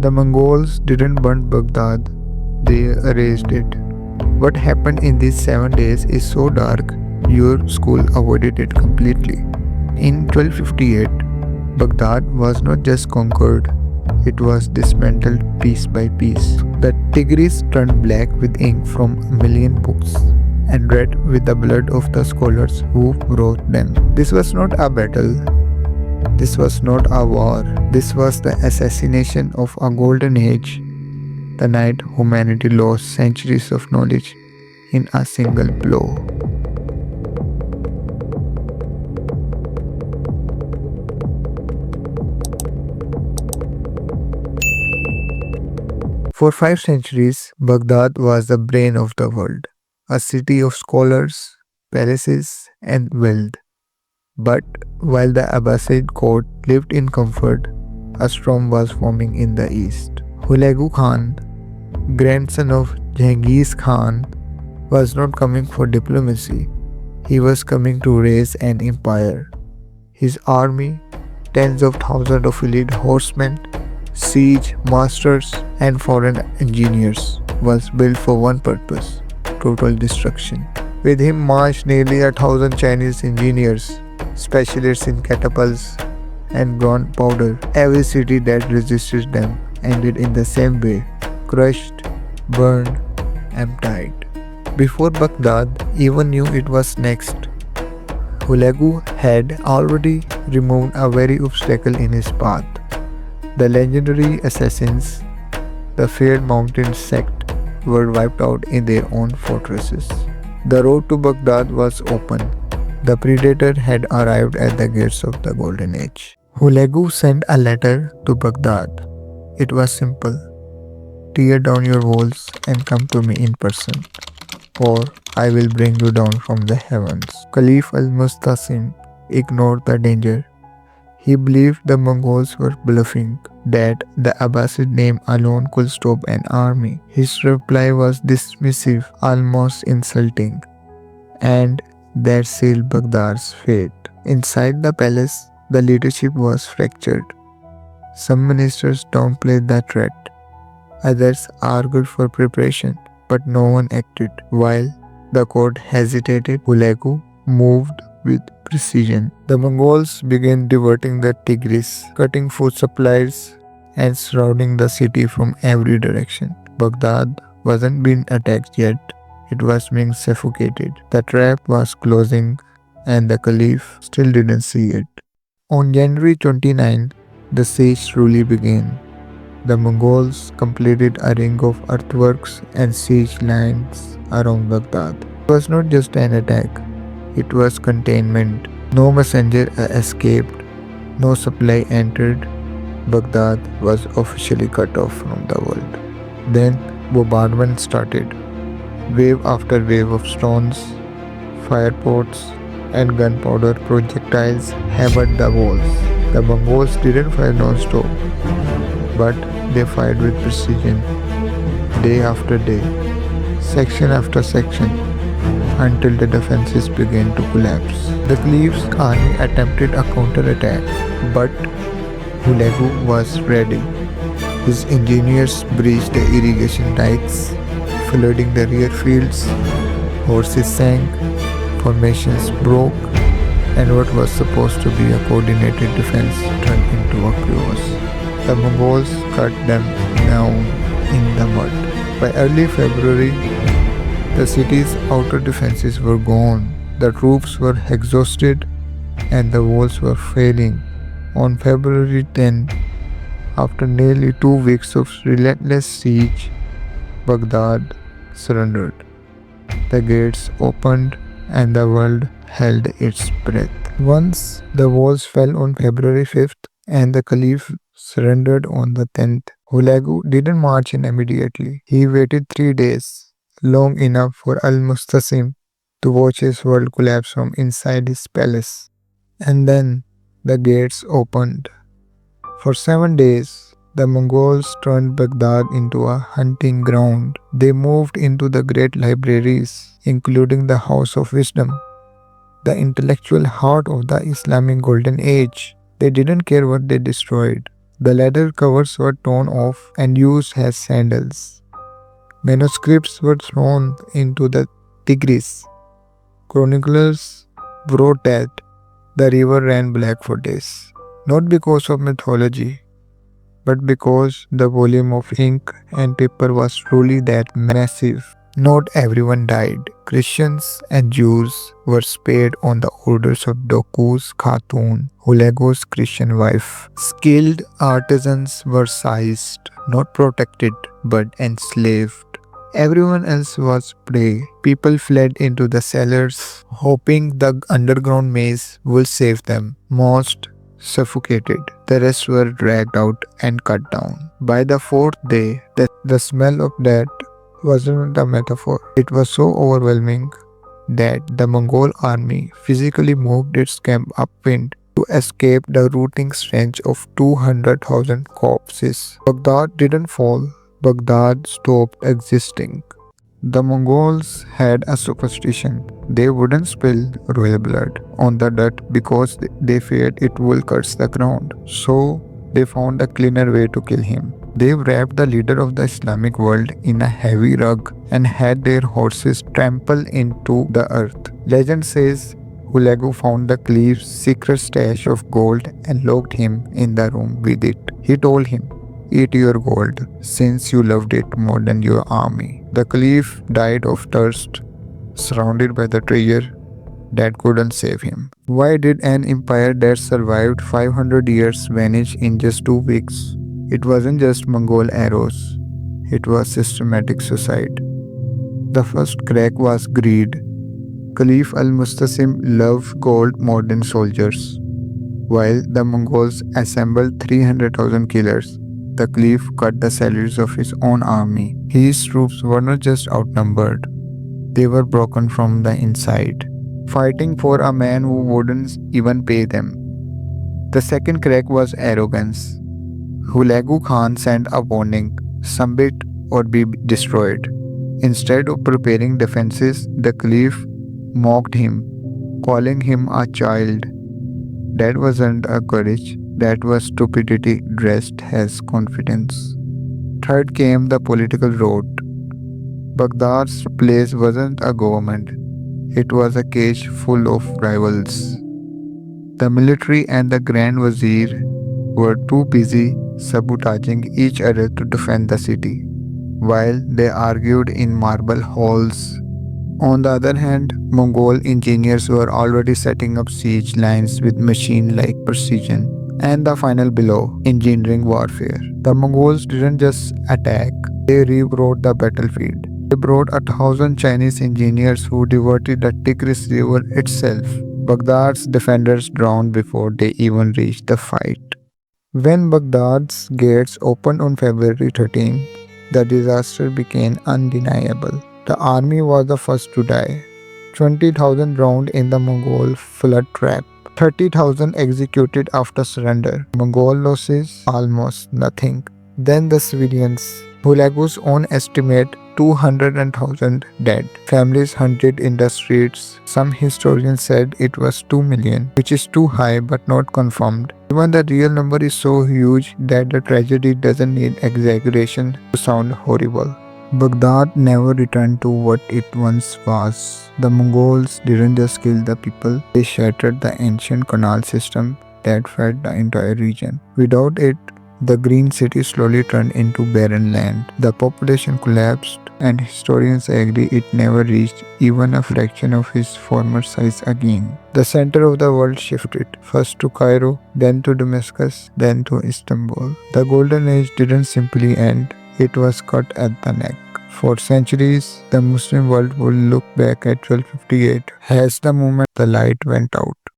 The Mongols didn't burn Baghdad, they erased it. What happened in these 7 days is so dark, your school avoided it completely. In 1258, Baghdad was not just conquered, it was dismantled piece by piece. The Tigris turned black with ink from a million books and red with the blood of the scholars who wrote them. This was not a battle, this was not a war, this was the assassination of a golden age, the night humanity lost centuries of knowledge in a single blow. For 5 centuries, Baghdad was the brain of the world, a city of scholars, palaces, and wealth. But while the Abbasid court lived in comfort, a storm was forming in the east. Hulagu Khan, grandson of Genghis Khan, was not coming for diplomacy. He was coming to raise an empire. His army, tens of thousands of elite horsemen, siege masters, and foreign engineers, was built for one purpose: total destruction. With him marched nearly 1,000 Chinese engineers, specialists in catapults and gunpowder. Every city that resisted them ended in the same way: crushed, burned, emptied. Before Baghdad even knew it was next, Hülegü had already removed a very obstacle in his path. The legendary assassins, the feared mountain sect, were wiped out in their own fortresses. The road to Baghdad was open. The predator had arrived at the gates of the Golden Age. Hülegü sent a letter to Baghdad. It was simple: tear down your walls and come to me in person, or I will bring you down from the heavens. Caliph Al-Musta'sim ignored the danger. He believed the Mongols were bluffing, that the Abbasid name alone could stop an army. His reply was dismissive, almost insulting, and that sealed Baghdad's fate. Inside the palace, the leadership was fractured. Some ministers downplayed the threat, others argued for preparation, but no one acted. While the court hesitated, Hülegü moved with precision. The Mongols began diverting the Tigris, cutting food supplies and surrounding the city from every direction. Baghdad wasn't being attacked yet, it was being suffocated. The trap was closing and the Caliph still didn't see it. On January 29, the siege truly began. The Mongols completed a ring of earthworks and siege lines around Baghdad. It was not just an attack, it was containment. No messenger escaped, no supply entered. Baghdad was officially cut off from the world. Then bombardment started. Wave after wave of stones, fireports, and gunpowder projectiles hammered the walls. The Mongols didn't fire non-stop, but they fired with precision, day after day, section after section, until the defenses began to collapse. The Caliph's army attempted a counterattack, but Hülegü was ready. His engineers breached the irrigation dikes, flooding the rear fields. Horses sank, formations broke, and what was supposed to be a coordinated defense turned into a chaos. The Mongols cut them down in the mud. By early February, the city's outer defenses were gone. The troops were exhausted and the walls were failing. On February 10, after nearly 2 weeks of relentless siege, Baghdad surrendered. The gates opened and the world held its breath. Once the walls fell on February 5th and the Caliph surrendered on the 10th, Hülegü didn't march in immediately. He waited 3 days, long enough for Al-Musta'sim to watch his world collapse from inside his palace. And then the gates opened. For 7 days, the Mongols turned Baghdad into a hunting ground. They moved into the great libraries, including the House of Wisdom, the intellectual heart of the Islamic Golden Age. They didn't care what they destroyed. The leather covers were torn off and used as sandals. Manuscripts were thrown into the Tigris. Chroniclers wrote that the river ran black for days, not because of mythology, but because the volume of ink and paper was truly that massive. Not everyone died. Christians and Jews were spared on the orders of Doku's Khatun, Hulagu's Christian wife. Skilled artisans were seized, not protected, but enslaved. Everyone else was prey. People fled into the cellars, hoping the underground maze would save them. Most suffocated. The rest were dragged out and cut down. By the fourth day, the smell of death wasn't a metaphor. It was so overwhelming that the Mongol army physically moved its camp upwind to escape the rooting stench of 200,000 corpses. Baghdad didn't fall. Baghdad stopped existing. The Mongols had a superstition. They wouldn't spill royal blood on the dirt because they feared it will curse the ground. So they found a cleaner way to kill him. They wrapped the leader of the Islamic world in a heavy rug and had their horses trample into the earth. Legend says Hülegü found the Caliph's secret stash of gold and locked him in the room with it. He told him, "Eat your gold, since you loved it more than your army." The Caliph died of thirst, surrounded by the treasure that couldn't save him. Why did an empire that survived 500 years vanish in just 2 weeks? It wasn't just Mongol arrows, it was systematic suicide. The first crack was greed. Caliph al-Musta'sim loved gold more than soldiers. While the Mongols assembled 300,000 killers, the Caliph cut the salaries of his own army. His troops were not just outnumbered, they were broken from the inside, fighting for a man who wouldn't even pay them. The second crack was arrogance. Hulagu Khan sent a warning, submit or be destroyed. Instead of preparing defenses, the Caliph mocked him, calling him a child. That wasn't a courage, that was stupidity dressed as confidence. Third came the political rot. Baghdad's place wasn't a government, it was a cage full of rivals. The military and the Grand Wazir were too busy sabotaging each other to defend the city, while they argued in marble halls. On the other hand, Mongol engineers were already setting up siege lines with machine-like precision. And the final blow, engineering warfare. The Mongols didn't just attack, they rewrote the battlefield. They brought 1,000 Chinese engineers who diverted the Tigris River itself. Baghdad's defenders drowned before they even reached the fight. When Baghdad's gates opened on February 13, the disaster became undeniable. The army was the first to die. 20,000 drowned in the Mongol flood trap. 30,000 executed after surrender. Mongol losses almost nothing. Then the civilians. Hulagu's own estimate 200,000 dead. Families hunted in the streets. Some historians said it was 2 million, which is too high but not confirmed. Even the real number is so huge that the tragedy doesn't need exaggeration to sound horrible. Baghdad never returned to what it once was. The Mongols didn't just kill the people, they shattered the ancient canal system that fed the entire region. Without it, the green city slowly turned into barren land. The population collapsed, and historians agree it never reached even a fraction of its former size again. The center of the world shifted, first to Cairo, then to Damascus, then to Istanbul. The Golden Age didn't simply end, it was cut at the neck. For centuries, the Muslim world would look back at 1258 as the moment the light went out.